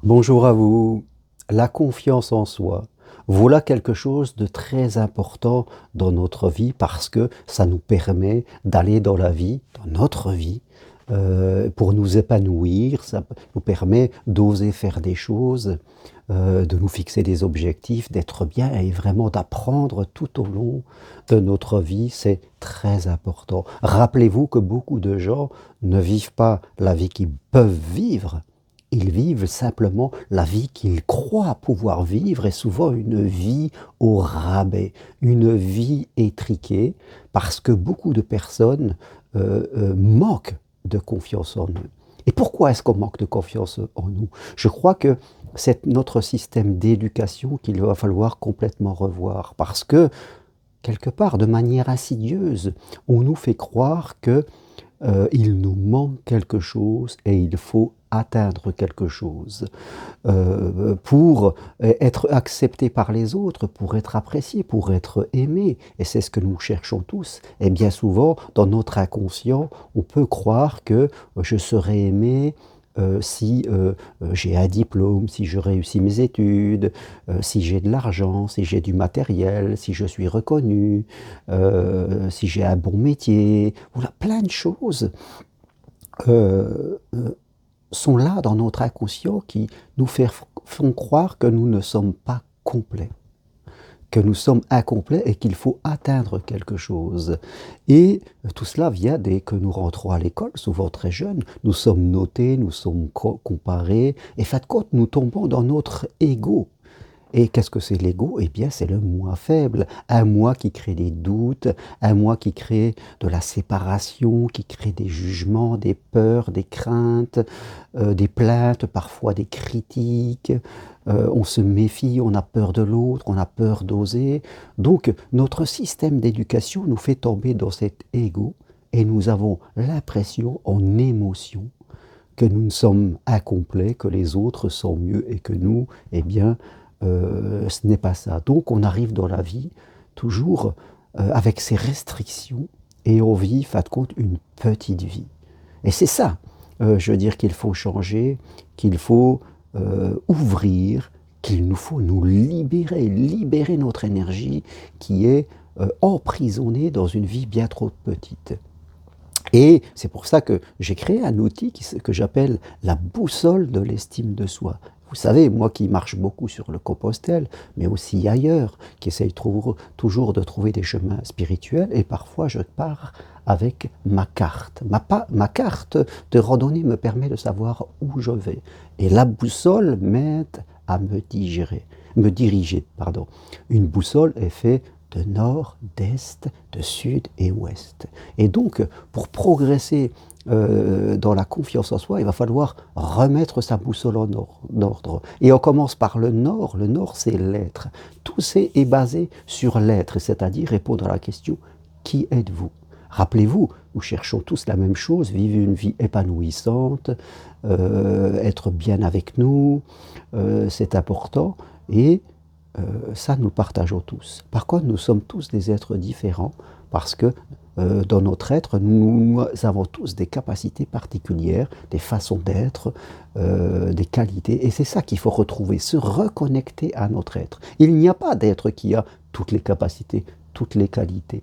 Bonjour à vous. La confiance en soi, voilà quelque chose de très important dans notre vie parce que ça nous permet d'aller dans la vie, dans notre vie, pour nous épanouir. Ça nous permet d'oser faire des choses, de nous fixer des objectifs, d'être bien et vraiment d'apprendre tout au long de notre vie. C'est très important. Rappelez-vous que beaucoup de gens ne vivent pas la vie qu'ils peuvent vivre. Ils vivent simplement la vie qu'ils croient pouvoir vivre et souvent une vie au rabais, une vie étriquée parce que beaucoup de personnes manquent de confiance en eux. Et pourquoi est-ce qu'on manque de confiance en nous? Je crois que c'est notre système d'éducation qu'il va falloir complètement revoir parce que, quelque part, de manière insidieuse, on nous fait croire que il nous manque quelque chose et il faut atteindre quelque chose pour être accepté par les autres, pour être apprécié, pour être aimé. Et c'est ce que nous cherchons tous. Et bien souvent, dans notre inconscient, on peut croire que je serai aimé si j'ai un diplôme, si je réussis mes études, si j'ai de l'argent, si j'ai du matériel, si je suis reconnu, si j'ai un bon métier. Voilà, plein de choses euh, euh, sont là dans notre inconscient qui font croire que nous ne sommes pas complets, que nous sommes incomplets et qu'il faut atteindre quelque chose. Et tout cela vient dès que nous rentrons à l'école, souvent très jeunes, nous sommes notés, nous sommes comparés, et fin de compte, nous tombons dans notre ego. Et qu'est-ce que c'est l'ego? Eh bien, c'est le moi faible, un moi qui crée des doutes, un moi qui crée de la séparation, qui crée des jugements, des peurs, des craintes, des plaintes, parfois des critiques. On se méfie, on a peur de l'autre, on a peur d'oser. Donc, notre système d'éducation nous fait tomber dans cet ego et nous avons l'impression, en émotion, que nous ne sommes incomplets, que les autres sont mieux et que nous, eh bien, ce n'est pas ça. Donc on arrive dans la vie toujours avec ces restrictions et on vit, fin de compte, une petite vie. Et c'est ça, je veux dire, qu'il faut changer, qu'il faut ouvrir, qu'il nous faut nous libérer, libérer notre énergie qui est emprisonnée dans une vie bien trop petite. Et c'est pour ça que j'ai créé un outil que j'appelle la boussole de l'estime de soi. Vous savez, moi qui marche beaucoup sur le Compostelle, mais aussi ailleurs, qui essaye toujours de trouver des chemins spirituels, et parfois je pars avec ma carte. Ma carte de randonnée me permet de savoir où je vais. Et la boussole m'aide à me diriger. Pardon. Une boussole est faite de nord, d'est, de sud et ouest. Et donc, pour progresser dans la confiance en soi, il va falloir remettre sa boussole en ordre. Et on commence par le nord. Le nord, c'est l'être. Tout est basé sur l'être, c'est-à-dire répondre à la question « Qui êtes-vous » Rappelez-vous, nous cherchons tous la même chose, vivre une vie épanouissante, être bien avec nous, c'est important. Et ça, nous le partageons tous. Par contre, nous sommes tous des êtres différents parce que dans notre être, nous avons tous des capacités particulières, des façons d'être, des qualités. Et c'est ça qu'il faut retrouver, se reconnecter à notre être. Il n'y a pas d'être qui a toutes les capacités, toutes les qualités.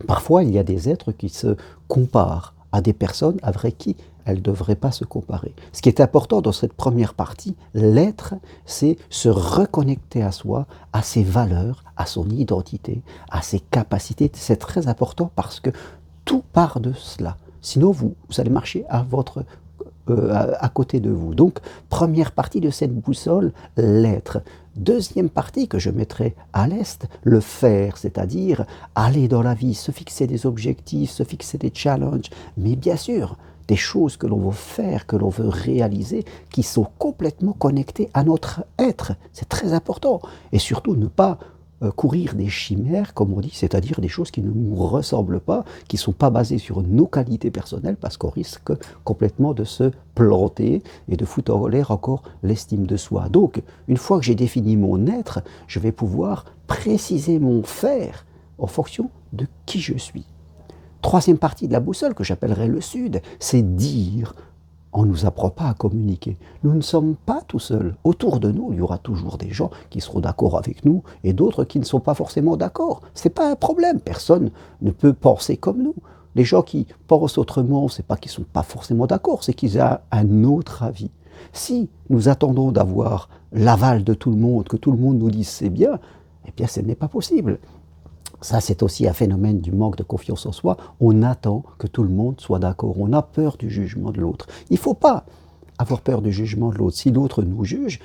Parfois, il y a des êtres qui se comparent à des personnes avec qui elles ne devraient pas se comparer. Ce qui est important dans cette première partie, l'être, c'est se reconnecter à soi, à ses valeurs, à son identité, à ses capacités. C'est très important parce que tout part de cela. Sinon, vous allez marcher à côté de vous. Donc, première partie de cette boussole, l'être. Deuxième partie que je mettrai à l'est, le faire, c'est-à-dire aller dans la vie, se fixer des objectifs, se fixer des challenges, mais bien sûr, des choses que l'on veut faire, que l'on veut réaliser, qui sont complètement connectées à notre être. C'est très important. Et surtout, ne pas courir des chimères, comme on dit, c'est-à-dire des choses qui ne nous ressemblent pas, qui ne sont pas basées sur nos qualités personnelles, parce qu'on risque complètement de se planter et de foutre en l'air encore l'estime de soi. Donc, une fois que j'ai défini mon être, je vais pouvoir préciser mon faire en fonction de qui je suis. Troisième partie de la boussole, que j'appellerai le sud, c'est dire on ne nous apprend pas à communiquer. Nous ne sommes pas tout seuls. Autour de nous, il y aura toujours des gens qui seront d'accord avec nous et d'autres qui ne sont pas forcément d'accord. Ce n'est pas un problème. Personne ne peut penser comme nous. Les gens qui pensent autrement, ce n'est pas qu'ils ne sont pas forcément d'accord, c'est qu'ils ont un autre avis. Si nous attendons d'avoir l'aval de tout le monde, que tout le monde nous dise c'est bien, eh bien ce n'est pas possible. Ça, c'est aussi un phénomène du manque de confiance en soi. On attend que tout le monde soit d'accord. On a peur du jugement de l'autre. Il ne faut pas avoir peur du jugement de l'autre. Si l'autre nous juge,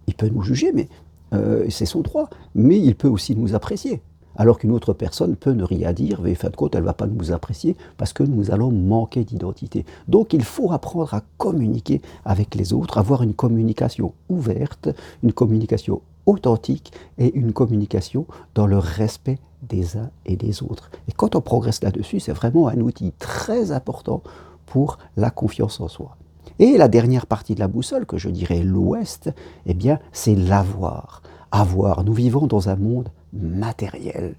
il peut nous juger, mais c'est son droit. Mais il peut aussi nous apprécier. Alors qu'une autre personne peut ne rien dire, mais fin de compte, elle ne va pas nous apprécier parce que nous allons manquer d'identité. Donc il faut apprendre à communiquer avec les autres, avoir une communication ouverte, une communication authentique et une communication dans le respect des uns et des autres. Et quand on progresse là-dessus, c'est vraiment un outil très important pour la confiance en soi. Et la dernière partie de la boussole, que je dirais l'ouest, eh bien, c'est l'avoir. Avoir. Nous vivons dans un monde matériel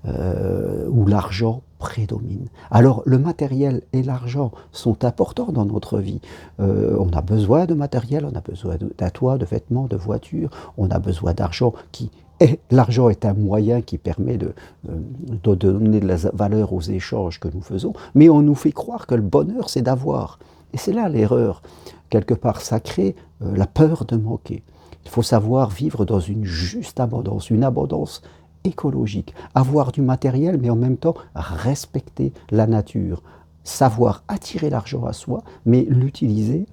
où l'argent prédomine. Alors le matériel et l'argent sont importants dans notre vie. On a besoin de matériel, on a besoin d'un toit, de vêtements, de voitures, on a besoin d'argent l'argent est un moyen qui permet de donner de la valeur aux échanges que nous faisons, mais on nous fait croire que le bonheur c'est d'avoir. Et c'est là l'erreur. Quelque part, ça crée la peur de manquer. Il faut savoir vivre dans une juste abondance, une abondance écologique. Avoir du matériel, mais en même temps respecter la nature. Savoir attirer l'argent à soi, mais l'utiliser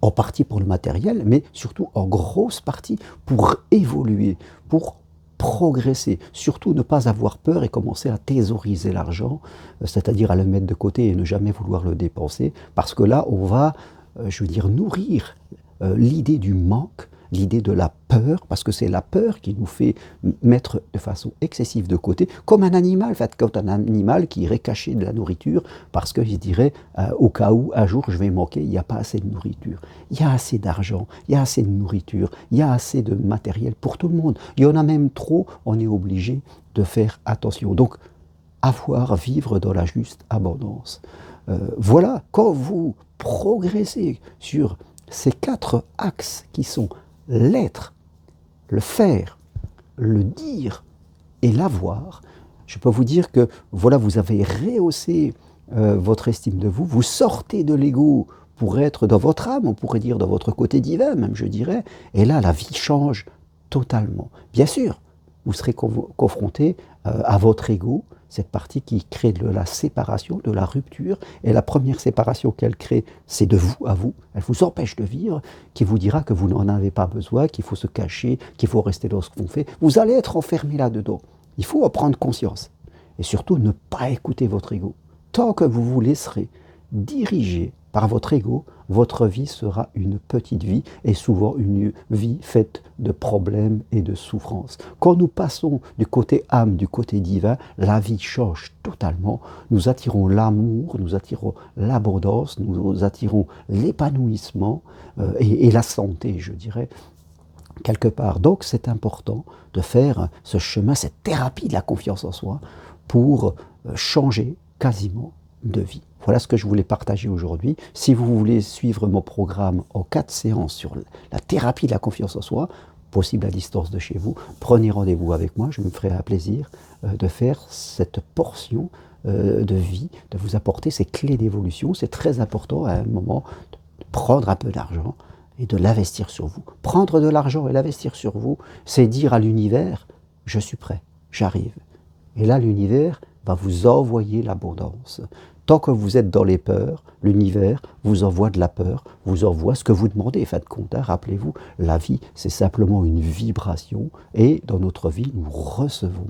en partie pour le matériel, mais surtout en grosse partie pour évoluer, pour progresser. Surtout ne pas avoir peur et commencer à thésauriser l'argent, c'est-à-dire à le mettre de côté et ne jamais vouloir le dépenser, parce que là, on va, nourrir l'idée du manque, l'idée de la peur, parce que c'est la peur qui nous fait mettre de façon excessive de côté, comme un animal, en fait, comme un animal qui irait cacher de la nourriture, parce qu'il se dirait, au cas où, un jour, je vais manquer, il n'y a pas assez de nourriture. Il y a assez d'argent, il y a assez de nourriture, il y a assez de matériel pour tout le monde. Il y en a même trop, on est obligé de faire attention. Donc, vivre dans la juste abondance. Voilà, quand vous progressez sur ces 4 axes qui sont l'être, le faire, le dire et l'avoir, je peux vous dire que voilà, vous avez rehaussé votre estime de vous, vous sortez de l'ego pour être dans votre âme, on pourrait dire dans votre côté divin même, je dirais, et là la vie change totalement. Bien sûr, vous serez confronté à votre ego, cette partie qui crée de la séparation, de la rupture, et la première séparation qu'elle crée, c'est de vous à vous, elle vous empêche de vivre, qui vous dira que vous n'en avez pas besoin, qu'il faut se cacher, qu'il faut rester dans ce qu'on fait, vous allez être enfermé là-dedans. Il faut en prendre conscience, et surtout ne pas écouter votre ego. Tant que vous vous laisserez diriger par votre ego, votre vie sera une petite vie et souvent une vie faite de problèmes et de souffrances. Quand nous passons du côté âme, du côté divin, la vie change totalement. Nous attirons l'amour, nous attirons l'abondance, nous attirons l'épanouissement et la santé, je dirais, quelque part. Donc c'est important de faire ce chemin, cette thérapie de la confiance en soi pour changer quasiment de vie. Voilà ce que je voulais partager aujourd'hui. Si vous voulez suivre mon programme en 4 séances sur la thérapie de la confiance en soi, possible à distance de chez vous, prenez rendez-vous avec moi, je me ferai un plaisir de faire cette portion de vie, de vous apporter ces clés d'évolution. C'est très important à un moment de prendre un peu d'argent et de l'investir sur vous. Prendre de l'argent et l'investir sur vous, c'est dire à l'univers, je suis prêt, j'arrive. Et là, l'univers va vous envoyer l'abondance. Tant que vous êtes dans les peurs, l'univers vous envoie de la peur, vous envoie ce que vous demandez. Fin de compte, rappelez-vous, la vie, c'est simplement une vibration. Et dans notre vie, nous recevons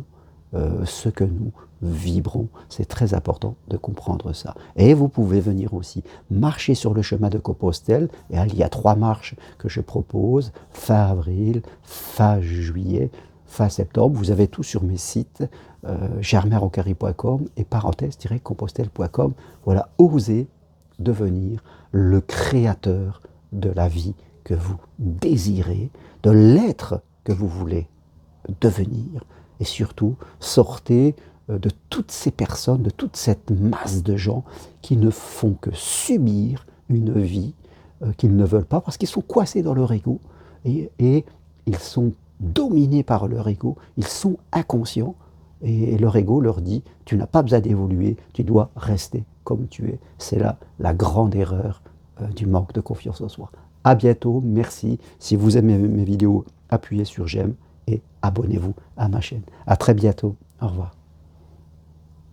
ce que nous vibrons. C'est très important de comprendre ça. Et vous pouvez venir aussi marcher sur le chemin de Compostelle. Et il y a 3 marches que je propose, fin avril, fin juillet, fin septembre. Vous avez tout sur mes sites, germainrocari.com et parenthèse-compostelle.com. Voilà, osez devenir le créateur de la vie que vous désirez, de l'être que vous voulez devenir. Et surtout, sortez de toutes ces personnes, de toute cette masse de gens qui ne font que subir une vie qu'ils ne veulent pas parce qu'ils sont coincés dans leur ego et ils sont dominés par leur ego, ils sont inconscients et leur ego leur dit tu n'as pas besoin d'évoluer, tu dois rester comme tu es. C'est là la grande erreur du manque de confiance en soi. À bientôt, merci. Si vous aimez mes vidéos, appuyez sur j'aime et abonnez-vous à ma chaîne. À très bientôt. Au revoir.